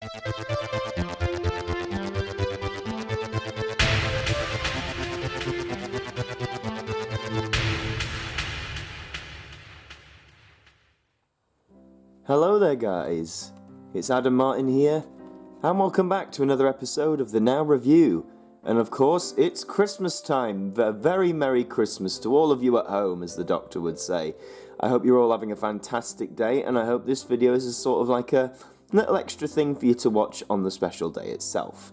Hello there guys, it's Adam Martyn here, and welcome back to another episode of the Now Review. And of course, it's Christmas time. A very Merry Christmas to all of you at home, as the doctor would say. I hope you're all having a fantastic day, and I hope this video is sort of like a little extra thing for you to watch on the special day itself.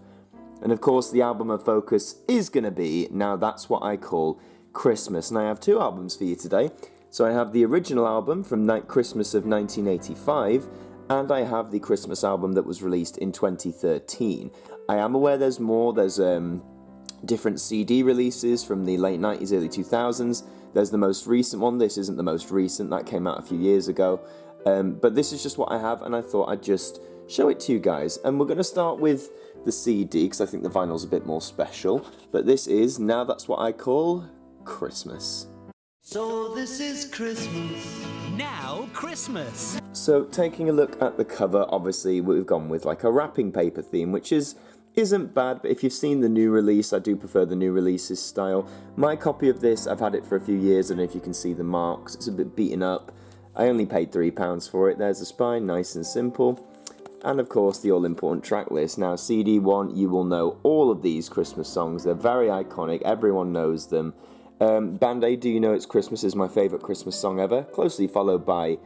And of course, the album of focus is going to be Now That's What I Call Christmas. And I have two albums for you today. So I have the original album from Christmas of 1985, and I have the Christmas album that was released in 2013. I am aware there's more. There's different CD releases from the late 90s, early 2000s. There's the most recent one. This isn't the most recent. That came out a few years ago. But this is just what I have, and I thought I'd just show it to you guys. And we're going to start with the CD, because I think the vinyl's a bit more special. But this is Now That's What I Call Christmas. So this is Christmas. Now Christmas. So taking a look at the cover, obviously we've gone with like a wrapping paper theme, which isn't bad, but if you've seen the new release, I do prefer the new releases style. My copy of this, I've had it for a few years, I don't know if you can see the marks, it's a bit beaten up. I only paid £3 for it. There's the spine, nice and simple. And of course the all-important track list. Now CD1, you will know all of these Christmas songs, they're very iconic, everyone knows them. Band-Aid, Do You Know It's Christmas is my favourite Christmas song ever, closely followed by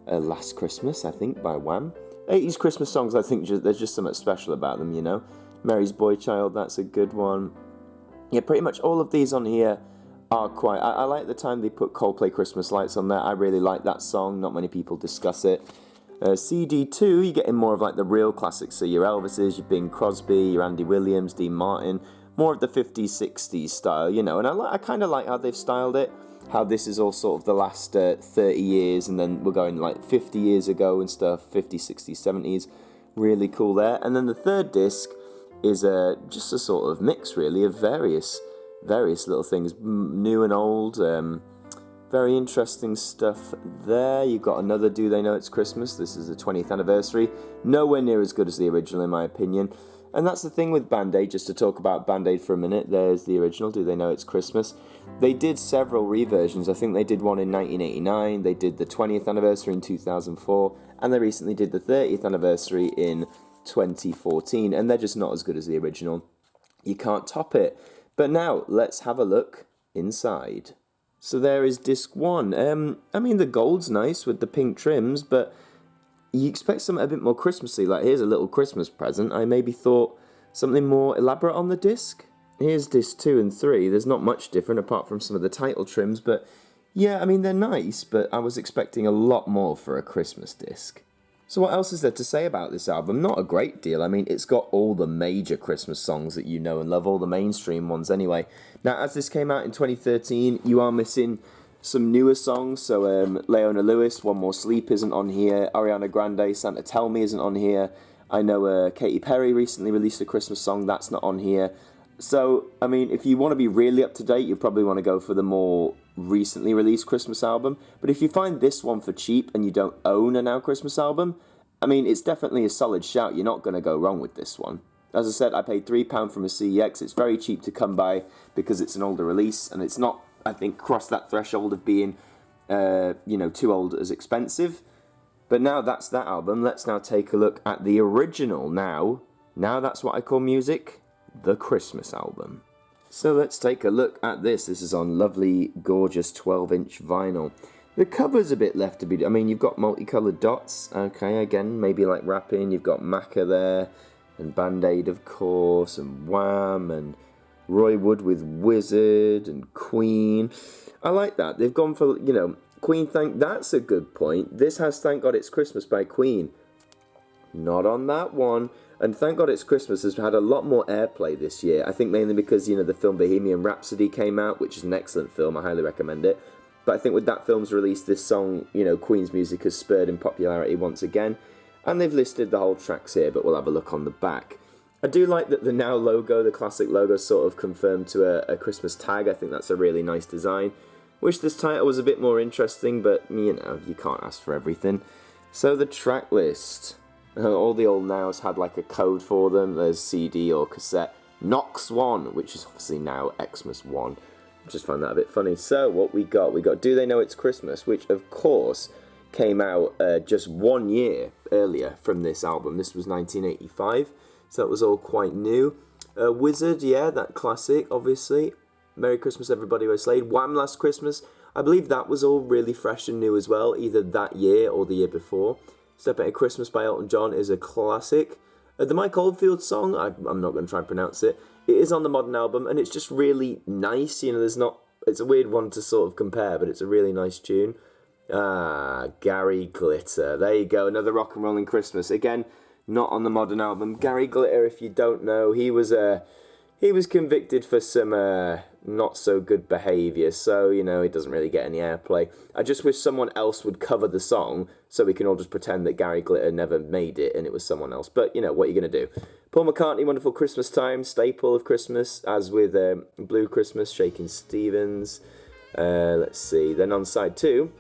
Last Christmas, I think, by Wham. 80s Christmas songs, I think there's just something special about them, you know. Mary's Boy Child, that's a good one. Yeah, pretty much all of these on here are quite... I like the time they put Coldplay Christmas Lights on there. I really like that song, not many people discuss it. CD2, you're getting more of like the real classics, so your Elvises, your Bing Crosby, your Andy Williams, Dean Martin... More of the 50s, 60s style, you know, and I kind of like how they've styled it, how this is all sort of the last 30 years, and then we're going like 50 years ago and stuff, 50s, 60s, 70s, really cool there. And then the third disc is just a sort of mix, really, of various little things, new and old, very interesting stuff there. You've got another Do They Know It's Christmas, this is the 20th anniversary, nowhere near as good as the original in my opinion. And that's the thing with Band-Aid, just to talk about Band-Aid for a minute, there's the original, Do They Know It's Christmas. They did several reversions, I think they did one in 1989, they did the 20th anniversary in 2004, and they recently did the 30th anniversary in 2014, and they're just not as good as the original. You can't top it. But now, let's have a look inside. So there is disc 1. I mean, the gold's nice with the pink trims, but... you expect something a bit more Christmassy, like here's a little Christmas present. I maybe thought something more elaborate on the disc. Here's disc 2 and 3, there's not much different apart from some of the title trims, but yeah, I mean they're nice, but I was expecting a lot more for a Christmas disc. So what else is there to say about this album? Not a great deal. I mean, it's got all the major Christmas songs that you know and love, all the mainstream ones anyway. Now, as this came out in 2013, you are missing... some newer songs, so Leona Lewis, One More Sleep isn't on here, Ariana Grande, Santa Tell Me isn't on here, I know Katy Perry recently released a Christmas song, that's not on here. So, I mean, if you want to be really up to date, you probably want to go for the more recently released Christmas album, but if you find this one for cheap and you don't own a Now Christmas album, I mean, it's definitely a solid shout, you're not going to go wrong with this one. As I said, I paid £3 from a CEX, it's very cheap to come by because it's an older release, and it's not, I think, crossed that threshold of being, you know, too old as expensive. But now that's that album. Let's now take a look at the original Now That's What I Call Music, the Christmas album. So let's take a look at this. This is on lovely, gorgeous 12-inch vinyl. The cover's a bit left to be... I mean, you've got multicoloured dots. Okay, again, maybe like wrapping. You've got Macca there, and Band-Aid, of course, and Wham, and... Roy Wood with Wizard and Queen. I like that. They've gone for, you know, Queen, that's a good point. This has Thank God It's Christmas by Queen. Not on that one. And Thank God It's Christmas has had a lot more airplay this year. I think mainly because, you know, the film Bohemian Rhapsody came out, which is an excellent film. I highly recommend it. But I think with that film's release, this song, you know, Queen's music has spurred in popularity once again. And they've listed the whole tracks here, but we'll have a look on the back. I do like that the Now logo, the classic logo, sort of confirmed to a Christmas tag. I think that's a really nice design. Wish this title was a bit more interesting, but, you know, you can't ask for everything. So the track list. All the old nows had like a code for them. There's CD or cassette. Nox 1, which is obviously now Xmas 1. I just found that a bit funny. So what we got Do They Know It's Christmas, which of course came out just 1 year earlier from this album. This was 1985, so that was all quite new. Wizard, yeah, that classic, obviously. Merry Christmas Everybody Wear Slade. Wham! Last Christmas, I believe that was all really fresh and new as well, either that year or the year before. Step Into Christmas by Elton John is a classic. The Mike Oldfield song, I'm not going to try and pronounce it. It is on the modern album, and it's just really nice. You know, it's a weird one to sort of compare, but it's a really nice tune. Gary Glitter. There you go, another rock and rolling Christmas. Again, not on the modern album. Gary Glitter, if you don't know, he was convicted for some not so good behaviour, so, you know, he doesn't really get any airplay. I just wish someone else would cover the song so we can all just pretend that Gary Glitter never made it and it was someone else. But, you know, what are you going to do? Paul McCartney, Wonderful Christmas Time, staple of Christmas, as with Blue Christmas, Shakin' Stevens. Let's see. Then on side 2,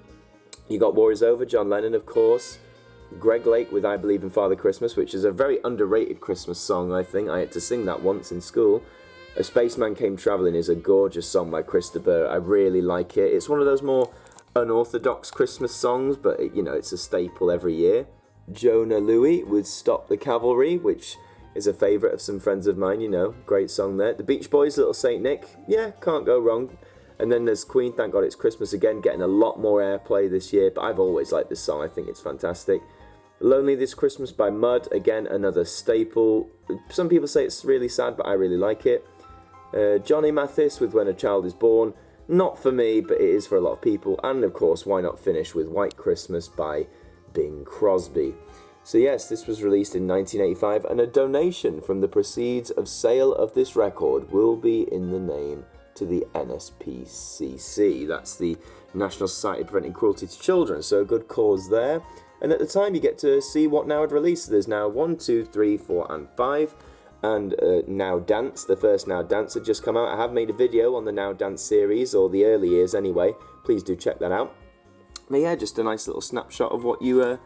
you got War Is Over, John Lennon, of course. Greg Lake with I Believe in Father Christmas, which is a very underrated Christmas song, I think. I had to sing that once in school. A Spaceman Came Travelling is a gorgeous song by Chris de Burgh. I really like it. It's one of those more unorthodox Christmas songs, but it's a staple every year. Jonah Louie with Stop the Cavalry, which is a favourite of some friends of mine, great song there. The Beach Boys, Little Saint Nick, yeah, can't go wrong. And then there's Queen, Thank God It's Christmas again, getting a lot more airplay this year, but I've always liked this song, I think it's fantastic. Lonely This Christmas by Mud, again, another staple. Some people say it's really sad, but I really like it. Johnny Mathis with When a Child is Born, not for me, but it is for a lot of people. And of course, why not finish with White Christmas by Bing Crosby. So yes, this was released in 1985, and a donation from the proceeds of sale of this record will be in the name to the NSPCC. That's the National Society Preventing Cruelty to Children, so a good cause there. And at the time, you get to see what Now had released. There's Now 1, 2, 3, 4, and 5. And Now Dance, the first Now Dance had just come out. I have made a video on the Now Dance series, or the early years anyway. Please do check that out. But yeah, just a nice little snapshot of what you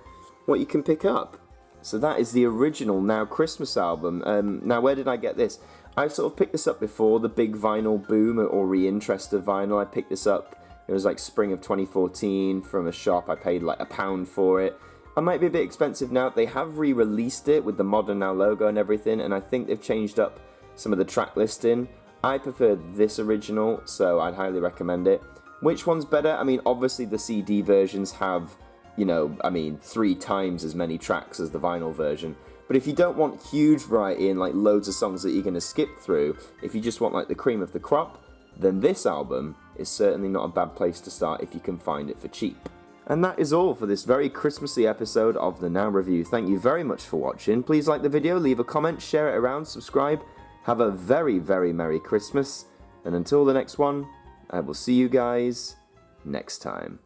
can pick up. So that is the original Now Christmas album. Now, where did I get this? I sort of picked this up before the big vinyl boom or re-interest of vinyl. I picked this up, it was like spring of 2014 from a shop. I paid like £1 for it. It might be a bit expensive now. They have re-released it with the Modern Now logo and everything, and I think they've changed up some of the track listing. I prefer this original, so I'd highly recommend it. Which one's better? I mean, obviously the CD versions have, 3 times as many tracks as the vinyl version. But if you don't want huge variety and like loads of songs that you're going to skip through, if you just want like the cream of the crop, then this album is certainly not a bad place to start if you can find it for cheap. And that is all for this very Christmassy episode of the Now Review. Thank you very much for watching. Please like the video, leave a comment, share it around, subscribe. Have a very, very Merry Christmas. And until the next one, I will see you guys next time.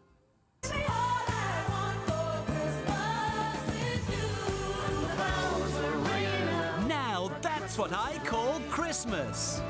Now that's what I call Christmas.